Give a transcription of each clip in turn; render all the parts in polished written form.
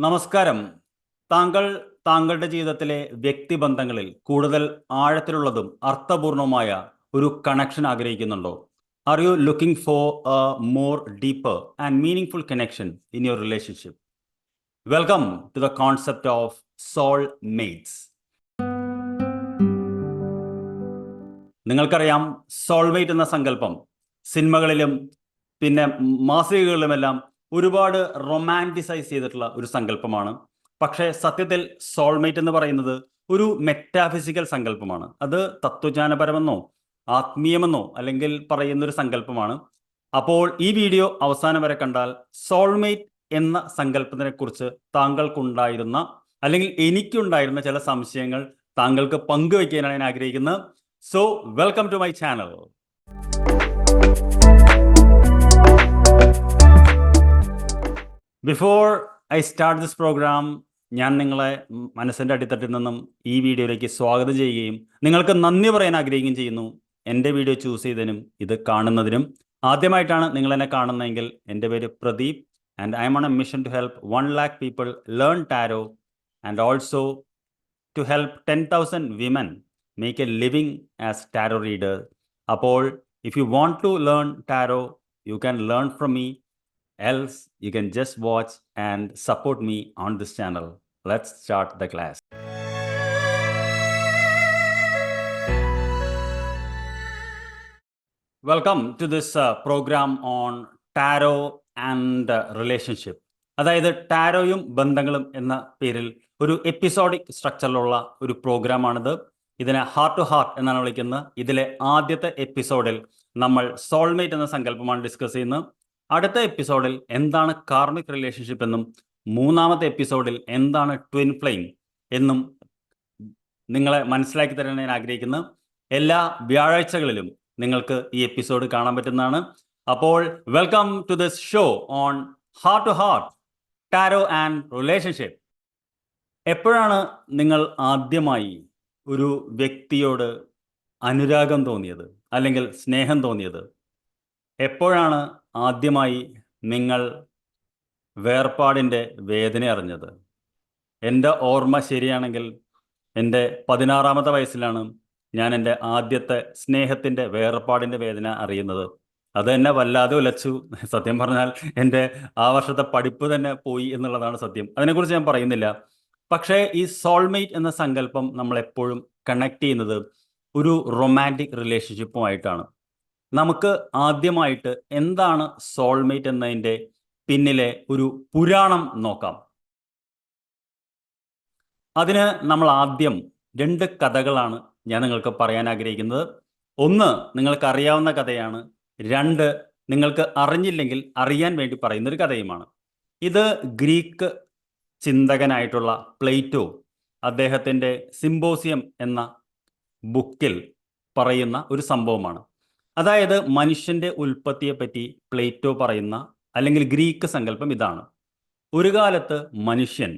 നമസ്കാരം. താങ്കൾ താങ്കളുടെ ജീവിതത്തിലെ വ്യക്തിബന്ധങ്ങളിൽ കൂടുതൽ ആഴത്തിലുള്ളതും അർത്ഥപൂർണവുമായ ഒരു കണക്ഷൻ ആഗ്രഹിക്കുന്നുണ്ടോ? Are you looking for a more deeper and meaningful connection in your relationship? Welcome to the concept of soul mates. നിങ്ങൾക്കറിയാം, സോൾമേറ്റ് എന്ന സങ്കല്പം സിനിമകളിലും പിന്നെ മാസികകളിലുമെല്ലാം ഒരുപാട് റൊമാൻറ്റിസൈസ് ചെയ്തിട്ടുള്ള ഒരു സങ്കല്പമാണ്. പക്ഷേ സത്യത്തിൽ സോൾമേറ്റ് എന്ന് പറയുന്നത് ഒരു മെറ്റാഫിസിക്കൽ സങ്കല്പമാണ്. അത് തത്വജ്ഞാനപരമെന്നോ ആത്മീയമെന്നോ അല്ലെങ്കിൽ പറയുന്നൊരു സങ്കല്പമാണ്. അപ്പോൾ ഈ വീഡിയോ അവസാനം വരെ കണ്ടാൽ സോൾമേറ്റ് എന്ന സങ്കല്പത്തിനെ കുറിച്ച് താങ്കൾക്കുണ്ടായിരുന്ന അല്ലെങ്കിൽ എനിക്കുണ്ടായിരുന്ന ചില സംശയങ്ങൾ താങ്കൾക്ക് പങ്കുവയ്ക്കാനാണ് ഞാൻ ആഗ്രഹിക്കുന്നത്. So welcome to my channel. Before I start this programme, ഞാൻ നിങ്ങളെ മനസ്സിൻ്റെ അടിത്തട്ടിൽ നിന്നും ഈ വീഡിയോയിലേക്ക് സ്വാഗതം ചെയ്യുകയും നിങ്ങൾക്ക് നന്ദി പറയാൻ ആഗ്രഹിക്കുകയും ചെയ്യുന്നു. എൻ്റെ വീഡിയോ ചൂസ് ചെയ്തതിനും ഇത് കാണുന്നതിനും. ആദ്യമായിട്ടാണ് നിങ്ങൾ എന്നെ കാണുന്നതെങ്കിൽ എൻ്റെ പേര് Pradeep and I'm on a mission to help 1 lakh people learn tarot and also to help 10,000 women make a living as tarot reader. അപ്പോൾ if you want to learn tarot, you can learn from me. Else, you can just watch and support me on this channel. Let's start the class. Welcome to this program on tarot and relationship. അതായത് ടാരോയും ബന്ധങ്ങളും എന്ന പേരിൽ ഒരു episodic സ്ട്രക്ചറിലുള്ള ഒരു പ്രോഗ്രാമാണിത്. ഇതിനെ heart to heart എന്നാണ് വിളിക്കുന്നത്. ഇതിലെ ആദ്യത്തെ എപ്പിസോഡിൽ നമ്മൾ സോൾമേറ്റ് എന്ന സങ്കല്പമാണ് ഡിസ്കസ് ചെയ്യുന്നത്. അടുത്ത എപ്പിസോഡിൽ എന്താണ് കാർമിക് റിലേഷൻഷിപ്പ് എന്നും മൂന്നാമത്തെ എപ്പിസോഡിൽ എന്താണ് ട്വിൻ ഫ്ലെയിം എന്നും നിങ്ങളെ മനസ്സിലാക്കി തരാൻ ഞാൻ ആഗ്രഹിക്കുന്നു. എല്ലാ വ്യാഴാഴ്ചകളിലും നിങ്ങൾക്ക് ഈ എപ്പിസോഡ് കാണാൻ പറ്റുന്നതാണ്. അപ്പോൾ welcome to this show on heart to heart, tarot and relationship. എപ്പോഴാണ് നിങ്ങൾ ആദ്യമായി ഒരു വ്യക്തിയോട് അനുരാഗം തോന്നിയത് അല്ലെങ്കിൽ സ്നേഹം തോന്നിയത്? എപ്പോഴാണ് ആദ്യമായി നിങ്ങൾ വേർപാടിൻ്റെ വേദന അറിഞ്ഞത്? എൻ്റെ ഓർമ്മ ശരിയാണെങ്കിൽ എൻ്റെ 16ാമത്തെ വയസ്സിലാണ് ഞാൻ എൻ്റെ ആദ്യത്തെ സ്നേഹത്തിൻ്റെ വേർപാടിൻ്റെ വേദന അറിയുന്നത്. അത് എന്നെ വല്ലാതെ ഉലച്ചു. സത്യം പറഞ്ഞാൽ എൻ്റെ ആ വർഷത്തെ പഠിപ്പ് തന്നെ പോയി എന്നുള്ളതാണ് സത്യം. അതിനെക്കുറിച്ച് ഞാൻ പറയുന്നില്ല. പക്ഷേ ഈ സോൾമേറ്റ് എന്ന സങ്കല്പം നമ്മളെപ്പോഴും കണക്ട് ചെയ്യുന്നത് ഒരു റൊമാൻറ്റിക് റിലേഷൻഷിപ്പുമായിട്ടാണ്. നമുക്ക് ആദ്യമായിട്ട് എന്താണ് സോൾമേറ്റ് എന്നതിൻ്റെ പിന്നിലെ ഒരു പുരാണം നോക്കാം. അതിന് നമ്മൾ ആദ്യം 2 കഥകളാണ് ഞാൻ നിങ്ങൾക്ക് പറയാൻ ആഗ്രഹിക്കുന്നത്. ഒന്ന് നിങ്ങൾക്ക് അറിയാവുന്ന കഥയാണ്, 2 നിങ്ങൾക്ക് അറിഞ്ഞില്ലെങ്കിൽ അറിയാൻ വേണ്ടി പറയുന്നൊരു കഥയുമാണ്. ഇത് ഗ്രീക്ക് ചിന്തകനായിട്ടുള്ള പ്ലേറ്റോ അദ്ദേഹത്തിൻ്റെ സിംബോസിയം എന്ന ബുക്കിൽ പറയുന്ന ഒരു സംഭവമാണ്. അതായത് മനുഷ്യൻ്റെ ഉൽപ്പത്തിയെപ്പറ്റി പ്ലേറ്റോ പറയുന്ന അല്ലെങ്കിൽ ഗ്രീക്ക് സങ്കല്പം ഇതാണ്: ഒരു കാലത്ത് മനുഷ്യൻ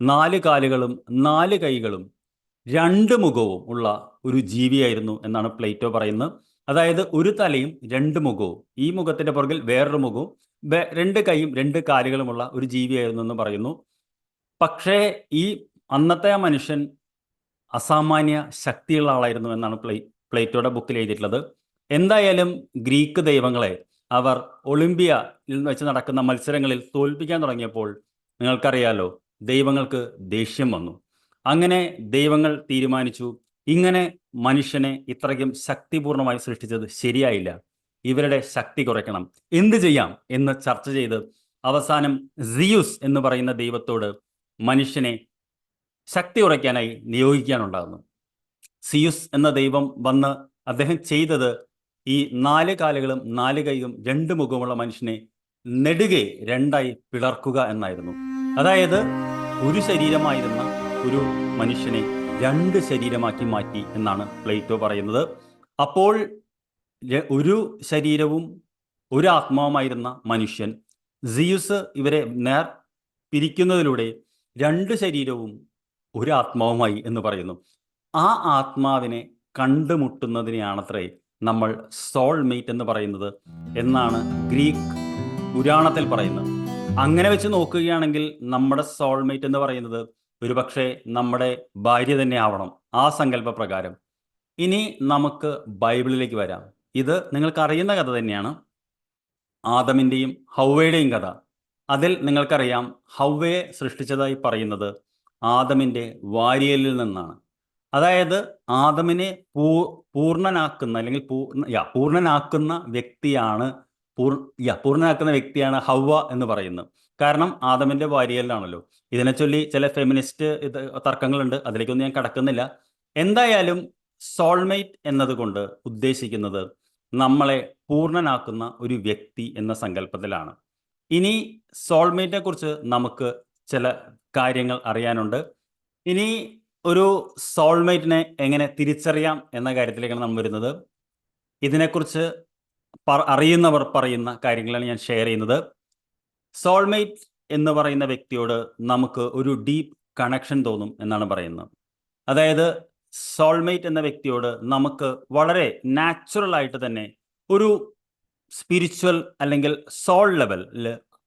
4 കാലുകളും 4 കൈകളും 2 മുഖവും ഉള്ള ഒരു ജീവിയായിരുന്നു എന്നാണ് പ്ലേറ്റോ പറയുന്നത്. അതായത് ഒരു തലയും 2 മുഖവും, ഈ മുഖത്തിൻ്റെ പുറകിൽ വേറൊരു മുഖവും, 2 കൈയും 2 കാലുകളുമുള്ള ഒരു ജീവിയായിരുന്നു എന്ന് പറയുന്നു. പക്ഷേ ഈ അന്നത്തെ ആ മനുഷ്യൻ അസാമാന്യ ശക്തിയുള്ള ആളായിരുന്നു എന്നാണ് പ്ലേറ്റോയുടെ ബുക്കിൽ എഴുതിയിട്ടുള്ളത്. എന്തായാലും ഗ്രീക്ക് ദൈവങ്ങളെ അവർ ഒളിമ്പിയയിൽ വെച്ച് നടക്കുന്ന മത്സരങ്ങളിൽ തോൽപ്പിക്കാൻ തുടങ്ങിയപ്പോൾ നിങ്ങൾക്കറിയാലോ, ദൈവങ്ങൾക്ക് ദേഷ്യം വന്നു. അങ്ങനെ ദൈവങ്ങൾ തീരുമാനിച്ചു, ഇങ്ങനെ മനുഷ്യനെ ഇത്രയ്ക്കും ശക്തിപൂർണമായി സൃഷ്ടിച്ചത് ശരിയായില്ല, ഇവരുടെ ശക്തി കുറയ്ക്കണം, എന്ത് ചെയ്യാം എന്ന് ചർച്ച ചെയ്ത് അവസാനം സിയൂസ് എന്ന് പറയുന്ന ദൈവത്തോട് മനുഷ്യനെ ശക്തി കുറയ്ക്കാനായി നിയോഗിക്കാനുണ്ടാകുന്നു. സിയൂസ് എന്ന ദൈവം വന്ന് അദ്ദേഹം ചെയ്തത് ഈ 4 കാലുകളും 4 കൈയും 2 മുഖമുള്ള മനുഷ്യനെ നെടുകെ 2ആയി പിളർക്കുക എന്നായിരുന്നു. അതായത് ഒരു ശരീരമായിരുന്ന ഒരു മനുഷ്യനെ 2 ശരീരമാക്കി മാറ്റി എന്നാണ് പ്ലേറ്റോ പറയുന്നത്. അപ്പോൾ ഒരു ശരീരവും ഒരു ആത്മാവുമായിരുന്ന മനുഷ്യൻ സിയൂസ് ഇവരെ നേർ പിരിക്കുന്നതിലൂടെ 2 ശരീരവും ഒരു ആത്മാവുമായി എന്ന് പറയുന്നു. ആ ആത്മാവിനെ കണ്ടുമുട്ടുന്നതിനെയാണത്രേ നമ്മൾ സോൾമേറ്റ് എന്ന് പറയുന്നത് എന്നാണ് ഗ്രീക്ക് പുരാണത്തിൽ പറയുന്നത്. അങ്ങനെ വെച്ച് നോക്കുകയാണെങ്കിൽ നമ്മുടെ സോൾമേറ്റ് എന്ന് പറയുന്നത് ഒരുപക്ഷെ നമ്മുടെ ഭാര്യ തന്നെ ആവണം, ആ സങ്കല്പ പ്രകാരം. ഇനി നമുക്ക് ബൈബിളിലേക്ക് വരാം. ഇത് നിങ്ങൾക്ക് അറിയുന്ന കഥ തന്നെയാണ്, ആദമിൻ്റെയും ഹൗവയുടെയും കഥ. അതിൽ നിങ്ങൾക്കറിയാം, ഹൗവയെ സൃഷ്ടിച്ചതായി പറയുന്നത് ആദമിൻ്റെ വാരിയലിൽ നിന്നാണ്. അതായത് ആദമിനെ പൂർണ്ണനാക്കുന്ന അല്ലെങ്കിൽ പൂർണ്ണനാക്കുന്ന വ്യക്തിയാണ് പൂർണ്ണനാക്കുന്ന വ്യക്തിയാണ് ഹൗവ എന്ന് പറയുന്നത്. കാരണം ആദമിന്റെ വാരിയലിലാണല്ലോ. ഇതിനെ ചൊല്ലി ചില ഫെമിനിസ്റ്റ് തർക്കങ്ങളുണ്ട്, അതിലേക്കൊന്നും ഞാൻ കടക്കുന്നില്ല. എന്തായാലും സോൾമേറ്റ് എന്നതുകൊണ്ട് ഉദ്ദേശിക്കുന്നത് നമ്മളെ പൂർണ്ണനാക്കുന്ന ഒരു വ്യക്തി എന്ന സങ്കല്പത്തിലാണ്. ഇനി സോൾമേറ്റിനെ കുറിച്ച് നമുക്ക് ചില കാര്യങ്ങൾ അറിയാനുണ്ട്. ഇനി ഒരു സോൾമേറ്റിനെ എങ്ങനെ തിരിച്ചറിയാം എന്ന കാര്യത്തിലേക്കാണ് നമ്മൾ വരുന്നത്. ഇതിനെക്കുറിച്ച് അറിയുന്നവർ പറയുന്ന കാര്യങ്ങളാണ് ഞാൻ ഷെയർ ചെയ്യുന്നത്. സോൾമേറ്റ് എന്ന് പറയുന്ന വ്യക്തിയോട് നമുക്ക് ഒരു ഡീപ്പ് കണക്ഷൻ തോന്നും എന്നാണ് പറയുന്നത്. അതായത് സോൾമേറ്റ് എന്ന വ്യക്തിയോട് നമുക്ക് വളരെ നാച്ചുറൽ ആയിട്ട് തന്നെ ഒരു സ്പിരിച്വൽ അല്ലെങ്കിൽ സോൾ ലെവലിൽ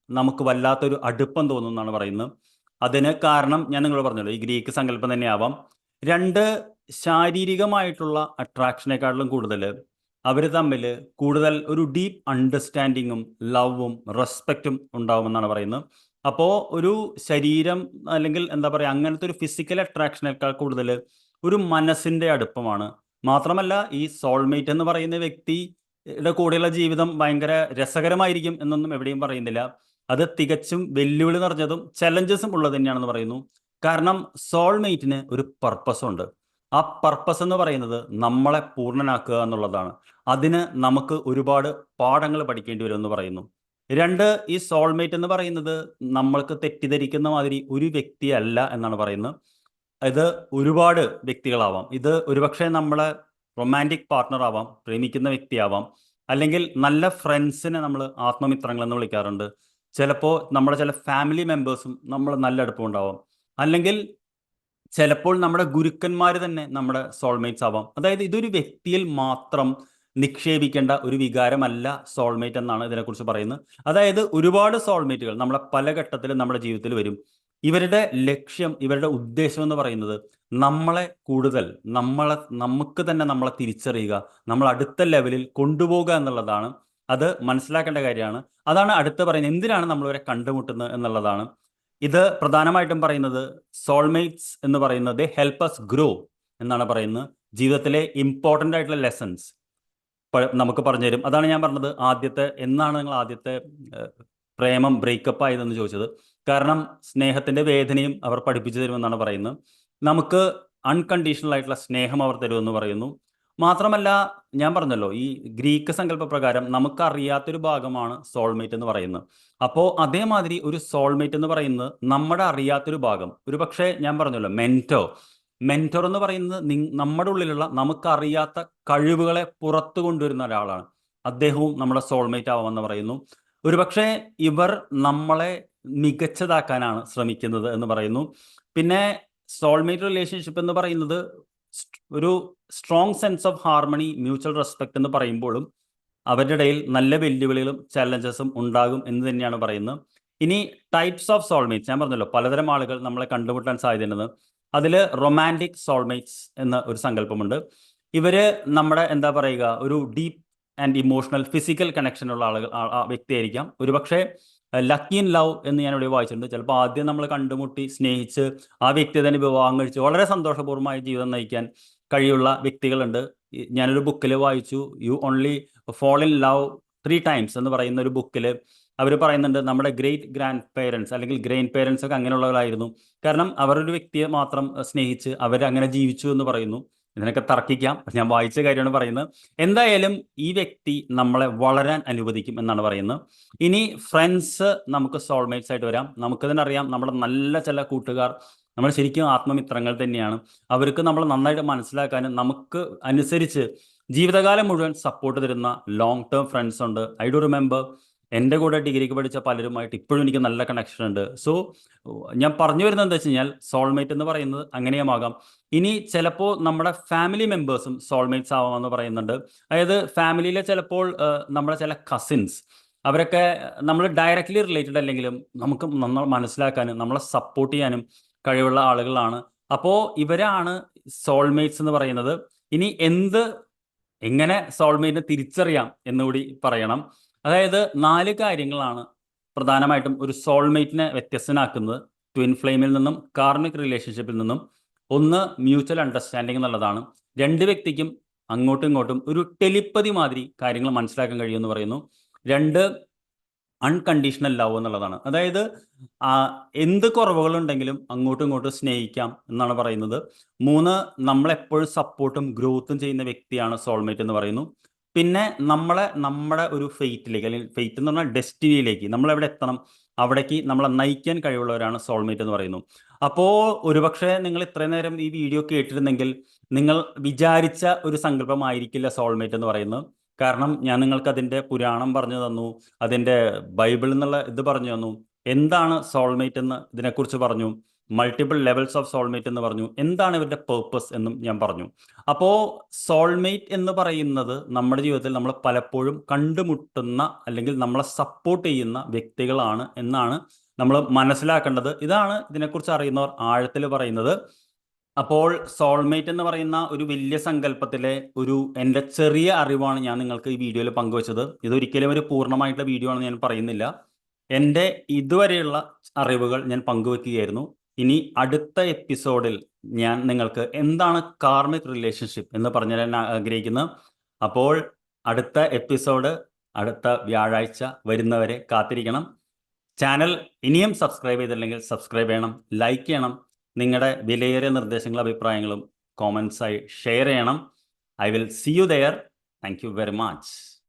നമുക്ക് വല്ലാത്തൊരു അടുപ്പം തോന്നും എന്നാണ് പറയുന്നത്. അതിന് കാരണം ഞാൻ നിങ്ങളോട് പറഞ്ഞല്ലോ, ഈ ഗ്രീക്ക് സങ്കല്പം തന്നെയാവാം. രണ്ട് ശാരീരികമായിട്ടുള്ള അട്രാക്ഷനേക്കാളും കൂടുതൽ അവർ തമ്മിൽ കൂടുതൽ ഒരു ഡീപ്പ് അണ്ടർസ്റ്റാൻഡിങ്ങും ലവും റെസ്പെക്റ്റും ഉണ്ടാവുമെന്നാണ് പറയുന്നത്. അപ്പോൾ ഒരു ശരീരം അല്ലെങ്കിൽ എന്താ പറയുക, അങ്ങനത്തെ ഒരു ഫിസിക്കൽ അട്രാക്ഷനേക്കാൾ കൂടുതൽ ഒരു മനസ്സിൻ്റെ അടുപ്പമാണ്. മാത്രമല്ല ഈ സോൾമേറ്റ് എന്ന് പറയുന്ന വ്യക്തിയുടെ കൂടെയുള്ള ജീവിതം ഭയങ്കര രസകരമായിരിക്കും എന്നൊന്നും എവിടെയും പറയുന്നില്ല. അത് തികച്ചും വെല്ലുവിളി നിറഞ്ഞതും ചലഞ്ചസും ഉള്ളത് തന്നെയാണെന്ന് പറയുന്നു. കാരണം സോൾമേറ്റിന് ഒരു പർപ്പസ് ഉണ്ട്. ആ പർപ്പസ് എന്ന് പറയുന്നത് നമ്മളെ പൂർണ്ണനാക്കുക എന്നുള്ളതാണ്. അതിന് നമുക്ക് ഒരുപാട് പാഠങ്ങൾ പഠിക്കേണ്ടി വരും എന്ന് പറയുന്നു. രണ്ട്, ഈ സോൾമേറ്റ് എന്ന് പറയുന്നത് നമ്മൾക്ക് തെറ്റിദ്ധരിക്കുന്ന മാതിരി ഒരു വ്യക്തിയല്ല എന്നാണ് പറയുന്നത്. ഇത് ഒരുപാട് വ്യക്തികളാവാം. ഇത് ഒരുപക്ഷെ നമ്മളെ റൊമാൻറ്റിക് പാർട്ട്ണർ ആവാം, പ്രേമിക്കുന്ന വ്യക്തിയാവാം, അല്ലെങ്കിൽ നല്ല ഫ്രണ്ട്സിനെ നമ്മൾ ആത്മമിത്രങ്ങൾ എന്ന് വിളിക്കാറുണ്ട്. ചിലപ്പോൾ നമ്മുടെ ചില ഫാമിലി മെമ്പേഴ്സും നമ്മൾ നല്ല അടുപ്പം ഉണ്ടാവാം, അല്ലെങ്കിൽ ചിലപ്പോൾ നമ്മുടെ ഗുരുക്കന്മാർ തന്നെ നമ്മുടെ സോൾമേറ്റ്സ് ആവാം. അതായത് ഇതൊരു വ്യക്തിയിൽ മാത്രം നിക്ഷേപിക്കേണ്ട ഒരു വികാരമല്ല സോൾമേറ്റ് എന്നാണ് ഇതിനെക്കുറിച്ച് പറയുന്നത്. അതായത് ഒരുപാട് സോൾമേറ്റുകൾ നമ്മളെ പല ഘട്ടത്തിലും നമ്മുടെ ജീവിതത്തിൽ വരും. ഇവരുടെ ലക്ഷ്യം, ഇവരുടെ ഉദ്ദേശം എന്ന് പറയുന്നത് നമ്മളെ കൂടുതൽ നമുക്ക് തന്നെ നമ്മളെ തിരിച്ചറിയുക, നമ്മൾ അടുത്ത ലെവലിൽ കൊണ്ടുപോകുക എന്നുള്ളതാണ്. അത് മനസ്സിലാക്കേണ്ട കാര്യമാണ്. അതാണ് അടുത്ത് പറയുന്നത്, എന്തിനാണ് നമ്മളിവരെ കണ്ടുമുട്ടുന്നത് എന്നുള്ളതാണ്. ഇത് പ്രധാനമായിട്ടും പറയുന്നത് സോൾമേറ്റ്സ് എന്ന് പറയുന്നത് ദേ ഹെൽപ്പ് അസ് ഗ്രോ എന്നാണ് പറയുന്നത്. ജീവിതത്തിലെ ഇമ്പോർട്ടൻ്റ് ആയിട്ടുള്ള ലെസൺസ് നമുക്ക് പറഞ്ഞു തരും. അതാണ് ഞാൻ പറഞ്ഞത്, എന്നാണ് നിങ്ങൾ ആദ്യത്തെ പ്രേമം ബ്രേക്കപ്പ് ആയതെന്ന് ചോദിച്ചത്. കാരണം സ്നേഹത്തിൻ്റെ വേദനയും അവർ പഠിപ്പിച്ചു തരുമെന്നാണ് പറയുന്നത്. നമുക്ക് അൺകണ്ടീഷണൽ ആയിട്ടുള്ള സ്നേഹം അവർ തരുമെന്ന് പറയുന്നു. മാത്രമല്ല, ഞാൻ പറഞ്ഞല്ലോ, ഈ ഗ്രീക്ക് സങ്കല്പ പ്രകാരം നമുക്കറിയാത്തൊരു ഭാഗമാണ് സോൾമേറ്റ് എന്ന് പറയുന്നത്. അപ്പോൾ അതേമാതിരി ഒരു സോൾമേറ്റ് എന്ന് പറയുന്നത് നമ്മുടെ അറിയാത്തൊരു ഭാഗം, ഒരു പക്ഷേ ഞാൻ പറഞ്ഞല്ലോ മെൻറ്റോർ എന്ന് പറയുന്നത് നമ്മുടെ ഉള്ളിലുള്ള നമുക്കറിയാത്ത കഴിവുകളെ പുറത്തു കൊണ്ടുവരുന്ന ഒരാളാണ്. അദ്ദേഹവും നമ്മുടെ സോൾമേറ്റ് ആവാമെന്ന് പറയുന്നു. ഒരുപക്ഷെ ഇവർ നമ്മളെ മികച്ചതാക്കാനാണ് ശ്രമിക്കുന്നത് എന്ന് പറയുന്നു. പിന്നെ സോൾമേറ്റ് റിലേഷൻഷിപ്പ് എന്ന് പറയുന്നത് ഒരു strong sense of harmony, mutual respect എന്ന് പറയുമ്പോഴും അവരുടെ ഇടയിൽ നല്ല വെല്ലുവിളികളും ചലഞ്ചസും ഉണ്ടാകും എന്ന് തന്നെയാണ് പറയുന്നത്. ഇനി ടൈപ്സ് ഓഫ് സോൾമേറ്റ്സ്, ഞാൻ പറഞ്ഞല്ലോ പലതരം ആളുകൾ നമ്മളെ കണ്ടുമുട്ടാൻ സാധ്യതയുണ്ടെന്ന്. അതിൽ റൊമാൻറ്റിക് സോൾമേറ്റ്സ് എന്ന ഒരു സങ്കല്പമുണ്ട്. ഇവര് നമ്മുടെ എന്താ പറയുക, ഒരു ഡീപ്പ് ആൻഡ് ഇമോഷണൽ ഫിസിക്കൽ കണക്ഷനുള്ള വ്യക്തിയായിരിക്കാം. ഒരുപക്ഷെ ലക്കി ഇൻ ലവ് എന്ന് ഞാൻ ഇവിടെ വായിച്ചിട്ടുണ്ട്. ചിലപ്പോൾ ആദ്യം നമ്മൾ കണ്ടുമുട്ടി സ്നേഹിച്ച് ആ വ്യക്തി തന്നെ വിവാഹം കഴിച്ച് വളരെ സന്തോഷപൂർവ്വമായ ജീവിതം നയിക്കാൻ കഴിയുള്ള വ്യക്തികളുണ്ട്. ഞാനൊരു ബുക്കിൽ വായിച്ചു, you only fall in love 3 times എന്ന് പറയുന്ന ഒരു ബുക്കിൽ അവർ പറയുന്നുണ്ട് നമ്മുടെ ഗ്രേറ്റ് ഗ്രാൻഡ് പേരൻസ് അല്ലെങ്കിൽ ഗ്രേറ്റ് പേരൻസ് ഒക്കെ അങ്ങനെയുള്ളവരായിരുന്നു. കാരണം അവരൊരു വ്യക്തിയെ മാത്രം സ്നേഹിച്ച് അവരങ്ങനെ ജീവിച്ചു എന്ന് പറയുന്നു. ഇതിനൊക്കെ തർക്കിക്കാം, ഞാൻ വായിച്ച കാര്യമാണ് പറയുന്നത്. എന്തായാലും ഈ വ്യക്തി നമ്മളെ വളരാൻ അനുവദിക്കും എന്നാണ് പറയുന്നത്. ഇനി ഫ്രണ്ട്സ് നമുക്ക് സോൾമേറ്റ്സ് ആയിട്ട് വരാം. നമുക്ക് തന്നെ അറിയാം, നമ്മുടെ നല്ല ചില കൂട്ടുകാർ നമ്മൾ ശരിക്കും ആത്മമിത്രങ്ങൾ തന്നെയാണ്. അവർക്ക് നമ്മൾ നന്നായിട്ട് മനസ്സിലാക്കാനും നമുക്ക് അനുസരിച്ച് ജീവിതകാലം മുഴുവൻ സപ്പോർട്ട് തരുന്ന ലോങ് ടേം ഫ്രണ്ട്സ് ഉണ്ട്. ഐ ഡു റിമെമ്പർ എൻ്റെ കൂടെ ഡിഗ്രിക്ക് പഠിച്ച പലരുമായിട്ട് ഇപ്പോഴും എനിക്ക് നല്ല കണക്ഷൻ ഉണ്ട്. സോ ഞാൻ പറഞ്ഞു വരുന്നത് എന്താ വെച്ച് കഴിഞ്ഞാൽ, സോൾമേറ്റ് എന്ന് പറയുന്നത് അങ്ങനെയുമാകാം. ഇനി ചിലപ്പോൾ നമ്മുടെ ഫാമിലി മെമ്പേഴ്സും സോൾമേറ്റ്സ് ആവാമെന്ന് പറയുന്നുണ്ട്. അതായത് ഫാമിലിയിലെ ചിലപ്പോൾ നമ്മുടെ ചില കസിൻസ് അവരൊക്കെ നമ്മൾ ഡയറക്റ്റ്ലി റിലേറ്റഡ് അല്ലെങ്കിലും നമുക്ക് മനസ്സിലാക്കാനും നമ്മളെ സപ്പോർട്ട് ചെയ്യാനും കഴിവുള്ള ആളുകളാണ്. അപ്പോൾ ഇവരാണ് സോൾമേറ്റ്സ് എന്ന് പറയുന്നത്. ഇനി എങ്ങനെ സോൾമേറ്റിനെ തിരിച്ചറിയാം എന്നുകൂടി പറയണം. അതായത് 4 കാര്യങ്ങളാണ് പ്രധാനമായിട്ടും ഒരു സോൾമേറ്റിനെ വ്യത്യസ്തനാക്കുന്നത് ട്വിൻ ഫ്ലെയിമിൽ നിന്നും കാർമിക് റിലേഷൻഷിപ്പിൽ നിന്നും. ഒന്ന്, മ്യൂച്വൽ അണ്ടർസ്റ്റാൻഡിങ് എന്നുള്ളതാണ്. 2 വ്യക്തിക്കും അങ്ങോട്ടും ഇങ്ങോട്ടും ഒരു ടെലിപ്പതി മാതിരി കാര്യങ്ങൾ മനസ്സിലാക്കാൻ കഴിയുമെന്ന് പറയുന്നു. 2, അൺകണ്ടീഷണൽ ലവ് എന്നുള്ളതാണ്. അതായത് എന്ത് കുറവുകളുണ്ടെങ്കിലും അങ്ങോട്ടും ഇങ്ങോട്ടും സ്നേഹിക്കാം എന്നാണ് പറയുന്നത്. 3, നമ്മളെപ്പോഴും സപ്പോർട്ടും ഗ്രോത്തും ചെയ്യുന്ന വ്യക്തിയാണ് സോൾമേറ്റ് എന്ന് പറയുന്നു. പിന്നെ നമ്മുടെ ഒരു ഫെയ്റ്റിലേക്ക്, അല്ലെങ്കിൽ ഫെയ്റ്റ് എന്ന് പറഞ്ഞാൽ ഡെസ്റ്റിനിയിലേക്ക്, നമ്മളെവിടെ എത്തണം അവിടേക്ക് നമ്മളെ നയിക്കാൻ കഴിവുള്ളവരാണ് സോൾമേറ്റ് എന്ന് പറയുന്നു. അപ്പോൾ ഒരുപക്ഷെ നിങ്ങൾ ഇത്രയും നേരം ഈ വീഡിയോ കേട്ടിരുന്നെങ്കിൽ നിങ്ങൾ വിചാരിച്ച ഒരു സങ്കല്പമായിരിക്കില്ല സോൾമേറ്റ് എന്ന് പറയുന്നത്. കാരണം ഞാൻ നിങ്ങൾക്ക് അതിൻ്റെ പുരാണം പറഞ്ഞു തന്നു, അതിൻ്റെ ബൈബിൾ എന്നുള്ള ഇത് പറഞ്ഞു തന്നു, എന്താണ് സോൾമേറ്റ് എന്ന് ഇതിനെക്കുറിച്ച് പറഞ്ഞു, മൾട്ടിപ്പിൾ ലെവൽസ് ഓഫ് സോൾമേറ്റ് എന്ന് പറഞ്ഞു, എന്താണ് ഇവരുടെ പേർപ്പസ് എന്നും ഞാൻ പറഞ്ഞു. അപ്പോൾ സോൾമേറ്റ് എന്ന് പറയുന്നത് നമ്മുടെ ജീവിതത്തിൽ നമ്മൾ പലപ്പോഴും കണ്ടുമുട്ടുന്ന അല്ലെങ്കിൽ നമ്മളെ സപ്പോർട്ട് ചെയ്യുന്ന വ്യക്തികളാണ് എന്നാണ് നമ്മൾ മനസ്സിലാക്കേണ്ടത്. ഇതാണ് ഇതിനെക്കുറിച്ച് അറിയുന്നവർ ആഴത്തിൽ പറയുന്നത്. അപ്പോൾ സോൾമേറ്റ് എന്ന് പറയുന്ന ഒരു വലിയ സങ്കല്പത്തിലെ എൻ്റെ ചെറിയ അറിവാണ് ഞാൻ നിങ്ങൾക്ക് ഈ വീഡിയോയിൽ പങ്കുവച്ചത്. ഇതൊരിക്കലും ഒരു പൂർണ്ണമായിട്ടുള്ള വീഡിയോ ആണെന്ന് ഞാൻ പറയുന്നില്ല. എൻ്റെ ഇതുവരെയുള്ള അറിവുകൾ ഞാൻ പങ്കുവെക്കുകയായിരുന്നു. ഇനി അടുത്ത എപ്പിസോഡിൽ ഞാൻ നിങ്ങൾക്ക് എന്താണ് കാർമിക് റിലേഷൻഷിപ്പ് എന്ന് പറഞ്ഞു തരാൻ ആഗ്രഹിക്കുന്നത്. അപ്പോൾ അടുത്ത എപ്പിസോഡ് അടുത്ത വ്യാഴാഴ്ച വരുന്നവരെ കാത്തിരിക്കണം. ചാനൽ ഇനിയും സബ്സ്ക്രൈബ് ചെയ്തില്ലെങ്കിൽ സബ്സ്ക്രൈബ് ചെയ്യണം, ലൈക്ക് ചെയ്യണം, നിങ്ങളുടെ വിലയേറിയ നിർദ്ദേശങ്ങളും അഭിപ്രായങ്ങളും കോമൻസായി ഷെയർ ചെയ്യണം. I will see you there. Thank you very much.